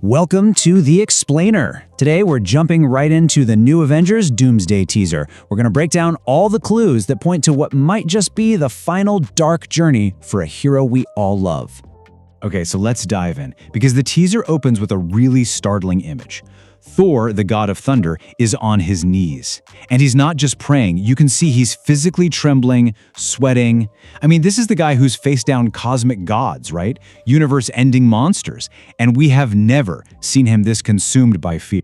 Welcome to The Explainer. Today we're jumping right into the new Avengers Doomsday teaser. We're going to break down all the clues that point to what might just be the final dark journey for a hero we all love. Okay, so let's dive in, because the teaser opens with a really startling image. Thor, the god of thunder, is on his knees. And he's not just praying, you can see he's physically trembling, sweating. I mean, this is the guy who's faced down cosmic gods, right? Universe-ending monsters. And we have never seen him this consumed by fear.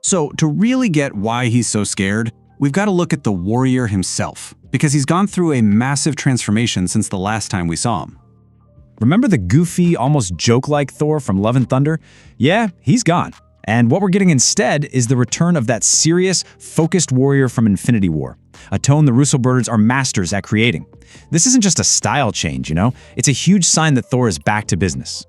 So, to really get why he's so scared, we've got to look at the warrior himself, because he's gone through a massive transformation since the last time we saw him. Remember the goofy, almost joke-like Thor from Love and Thunder? Yeah, he's gone. And what we're getting instead is the return of that serious, focused warrior from Infinity War, a tone the Russo brothers are masters at creating. This isn't just a style change, It's a huge sign that Thor is back to business.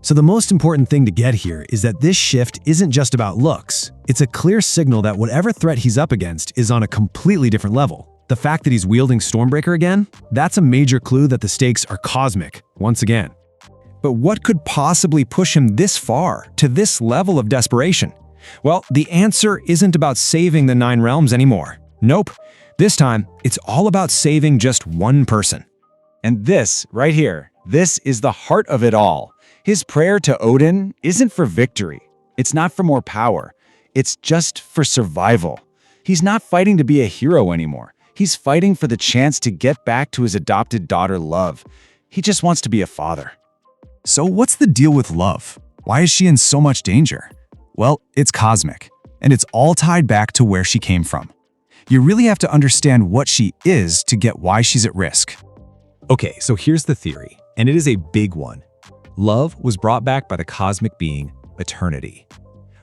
So the most important thing to get here is that this shift isn't just about looks. It's a clear signal that whatever threat he's up against is on a completely different level. The fact that he's wielding Stormbreaker again, that's a major clue that the stakes are cosmic, once again. But what could possibly push him this far, to this level of desperation? Well, the answer isn't about saving the Nine Realms anymore. Nope. This time, it's all about saving just one person. And this, right here, this is the heart of it all. His prayer to Odin isn't for victory. It's not for more power. It's just for survival. He's not fighting to be a hero anymore. He's fighting for the chance to get back to his adopted daughter, Love. He just wants to be a father. So what's the deal with Love? Why is she in so much danger? Well, it's cosmic, and it's all tied back to where she came from. You really have to understand what she is to get why she's at risk. Okay, so here's the theory, and it is a big one. Love was brought back by the cosmic being, Eternity.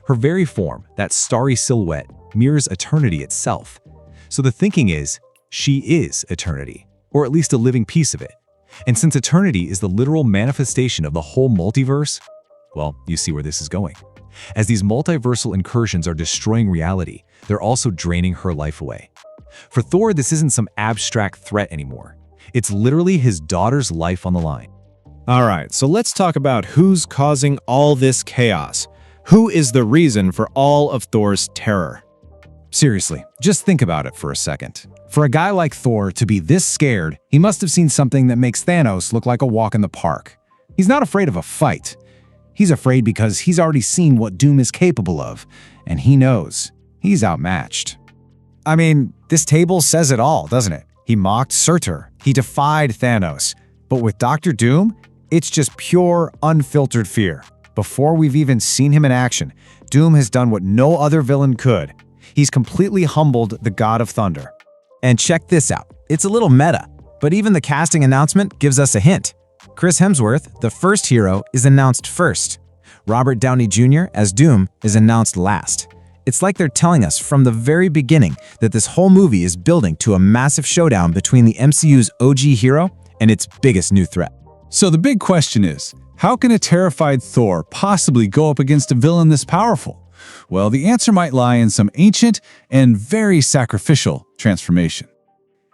Her very form, that starry silhouette, mirrors eternity itself. So the thinking is, she is Eternity, or at least a living piece of it. And since eternity is the literal manifestation of the whole multiverse, well, you see where this is going. As these multiversal incursions are destroying reality, they're also draining her life away. For Thor, this isn't some abstract threat anymore. It's literally his daughter's life on the line. Alright, so let's talk about who's causing all this chaos. Who is the reason for all of Thor's terror? Seriously, just think about it for a second. For a guy like Thor to be this scared, he must have seen something that makes Thanos look like a walk in the park. He's not afraid of a fight. He's afraid because he's already seen what Doom is capable of, and he knows he's outmatched. I mean, this table says it all, doesn't it? He mocked Surtur. He defied Thanos. But with Dr. Doom, it's just pure, unfiltered fear. Before we've even seen him in action, Doom has done what no other villain could. He's completely humbled the God of Thunder. And check this out. It's a little meta, but even the casting announcement gives us a hint. Chris Hemsworth, the first hero, is announced first. Robert Downey Jr. as Doom is announced last. It's like they're telling us from the very beginning that this whole movie is building to a massive showdown between the MCU's OG hero and its biggest new threat. So the big question is, how can a terrified Thor possibly go up against a villain this powerful? Well, the answer might lie in some ancient and very sacrificial transformation.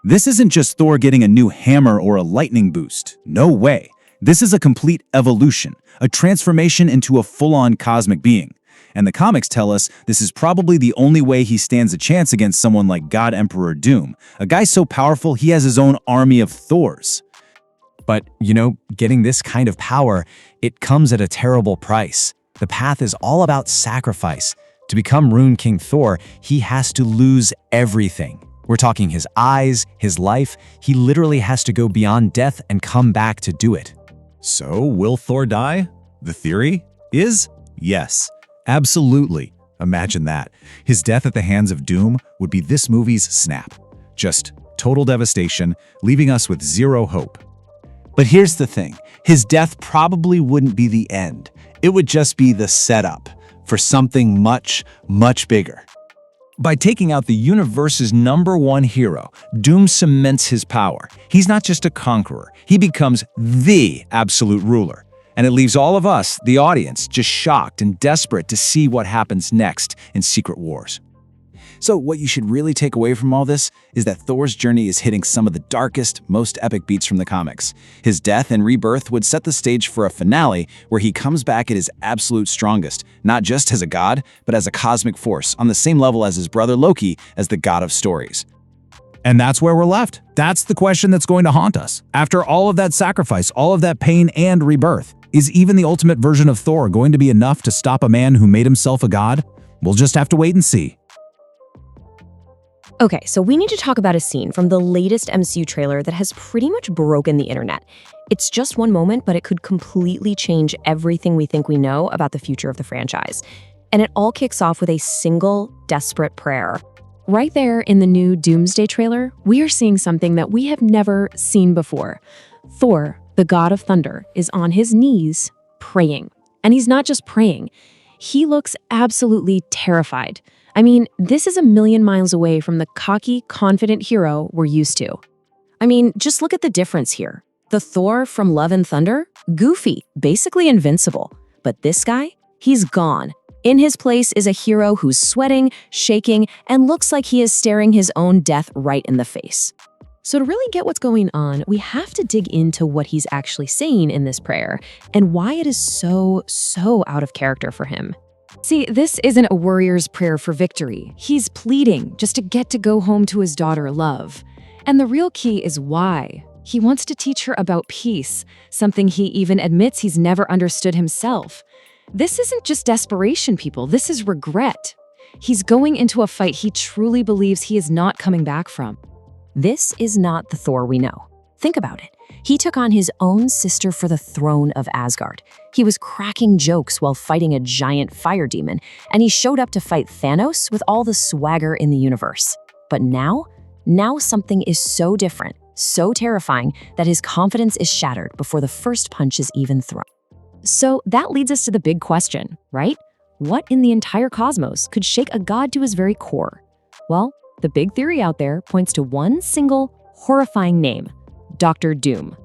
This isn't just Thor getting a new hammer or a lightning boost. No way. This is a complete evolution, a transformation into a full-on cosmic being. And the comics tell us this is probably the only way he stands a chance against someone like God Emperor Doom, a guy so powerful he has his own army of Thors. But, getting this kind of power, it comes at a terrible price. The path is all about sacrifice. To become Rune King Thor, he has to lose everything. We're talking his eyes, his life. He literally has to go beyond death and come back to do it. So, will Thor die? The theory is yes. Absolutely. Imagine that. His death at the hands of Doom would be this movie's snap. Just total devastation, leaving us with zero hope. But here's the thing. His death probably wouldn't be the end. It would just be the setup for something much, much bigger. By taking out the universe's #1 hero, Doom cements his power. He's not just a conqueror. He becomes the absolute ruler. And it leaves all of us, the audience, just shocked and desperate to see what happens next in Secret Wars. So what you should really take away from all this is that Thor's journey is hitting some of the darkest, most epic beats from the comics. His death and rebirth would set the stage for a finale where he comes back at his absolute strongest, not just as a god, but as a cosmic force, on the same level as his brother Loki as the god of stories. And that's where we're left. That's the question that's going to haunt us. After all of that sacrifice, all of that pain and rebirth, is even the ultimate version of Thor going to be enough to stop a man who made himself a god? We'll just have to wait and see. Okay, so we need to talk about a scene from the latest MCU trailer that has pretty much broken the internet. It's just one moment, but it could completely change everything we think we know about the future of the franchise. And it all kicks off with a single, desperate prayer. Right there in the new Doomsday trailer, we are seeing something that we have never seen before. Thor, the god of thunder, is on his knees praying. And he's not just praying. He looks absolutely terrified. I mean, this is a million miles away from the cocky, confident hero we're used to. I mean, just look at the difference here. The Thor from Love and Thunder? Goofy, basically invincible. But this guy? He's gone. In his place is a hero who's sweating, shaking, and looks like he is staring his own death right in the face. So to really get what's going on, we have to dig into what he's actually saying in this prayer and why it is so out of character for him. See, this isn't a warrior's prayer for victory. He's pleading just to get to go home to his daughter, Love. And the real key is why. He wants to teach her about peace, something he even admits he's never understood himself. This isn't just desperation, people. This is regret. He's going into a fight he truly believes he is not coming back from. This is not the Thor we know. Think about it. He took on his own sister for the throne of Asgard. He was cracking jokes while fighting a giant fire demon, and he showed up to fight Thanos with all the swagger in the universe. But now something is so different, so terrifying, that his confidence is shattered before the first punch is even thrown. So that leads us to the big question, right? What in the entire cosmos could shake a god to his very core? Well, the big theory out there points to one single, horrifying name: Dr. Doom.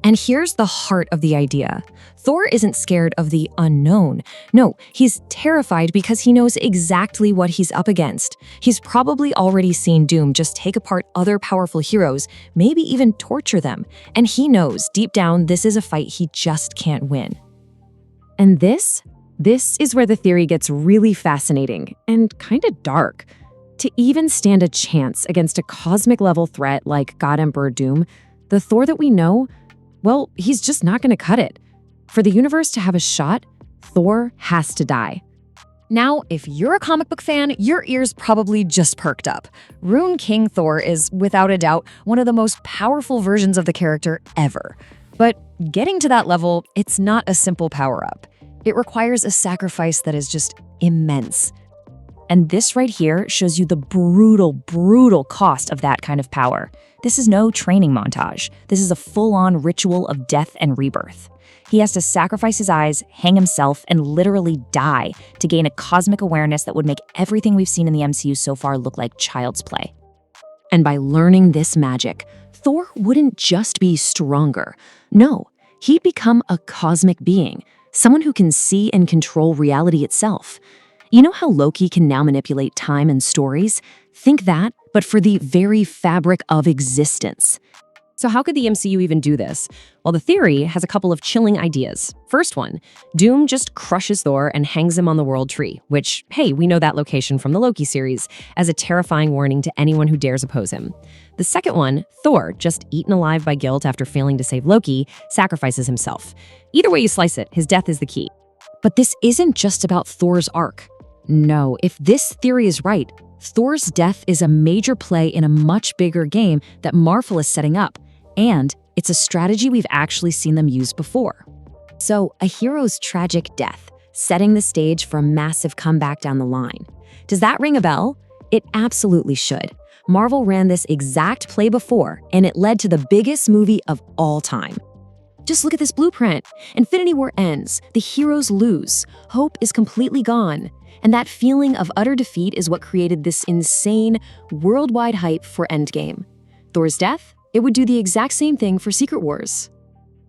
And here's the heart of the idea. Thor isn't scared of the unknown. No, he's terrified because he knows exactly what he's up against. He's probably already seen Doom just take apart other powerful heroes, maybe even torture them. And he knows deep down this is a fight he just can't win. And this is where the theory gets really fascinating and kind of dark. To even stand a chance against a cosmic-level threat like God Emperor Doom, the Thor that we know, well, he's just not going to cut it. For the universe to have a shot, Thor has to die. Now, if you're a comic book fan, your ears probably just perked up. Rune King Thor is, without a doubt, one of the most powerful versions of the character ever. But getting to that level, it's not a simple power-up. It requires a sacrifice that is just immense. And this right here shows you the brutal cost of that kind of power. This is no training montage. This is a full-on ritual of death and rebirth. He has to sacrifice his eyes, hang himself, and literally die to gain a cosmic awareness that would make everything we've seen in the MCU so far look like child's play. And by learning this magic, Thor wouldn't just be stronger. No, he'd become a cosmic being, someone who can see and control reality itself. You know how Loki can now manipulate time and stories? Think that, but for the very fabric of existence. So how could the MCU even do this? Well, the theory has a couple of chilling ideas. First one, Doom just crushes Thor and hangs him on the World Tree, which, hey, we know that location from the Loki series, as a terrifying warning to anyone who dares oppose him. The second one, Thor, just eaten alive by guilt after failing to save Loki, sacrifices himself. Either way you slice it, his death is the key. But this isn't just about Thor's arc. No, if this theory is right, Thor's death is a major play in a much bigger game that Marvel is setting up, and it's a strategy we've actually seen them use before. So, a hero's tragic death, setting the stage for a massive comeback down the line. Does that ring a bell? It absolutely should. Marvel ran this exact play before, and it led to the biggest movie of all time. Just look at this blueprint. Infinity War ends, the heroes lose, hope is completely gone. And that feeling of utter defeat is what created this insane, worldwide hype for Endgame. Thor's death? It would do the exact same thing for Secret Wars.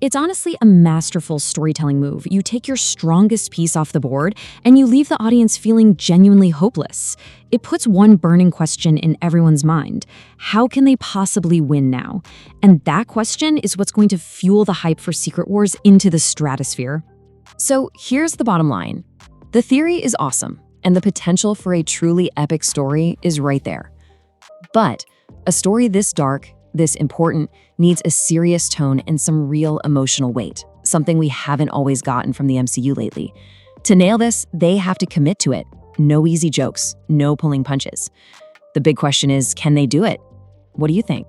It's honestly a masterful storytelling move. You take your strongest piece off the board, and you leave the audience feeling genuinely hopeless. It puts one burning question in everyone's mind. How can they possibly win now? And that question is what's going to fuel the hype for Secret Wars into the stratosphere. So here's the bottom line. The theory is awesome, and the potential for a truly epic story is right there. But a story this dark, this important, needs a serious tone and some real emotional weight, something we haven't always gotten from the MCU lately. To nail this, they have to commit to it. No easy jokes, no pulling punches. The big question is, can they do it? What do you think?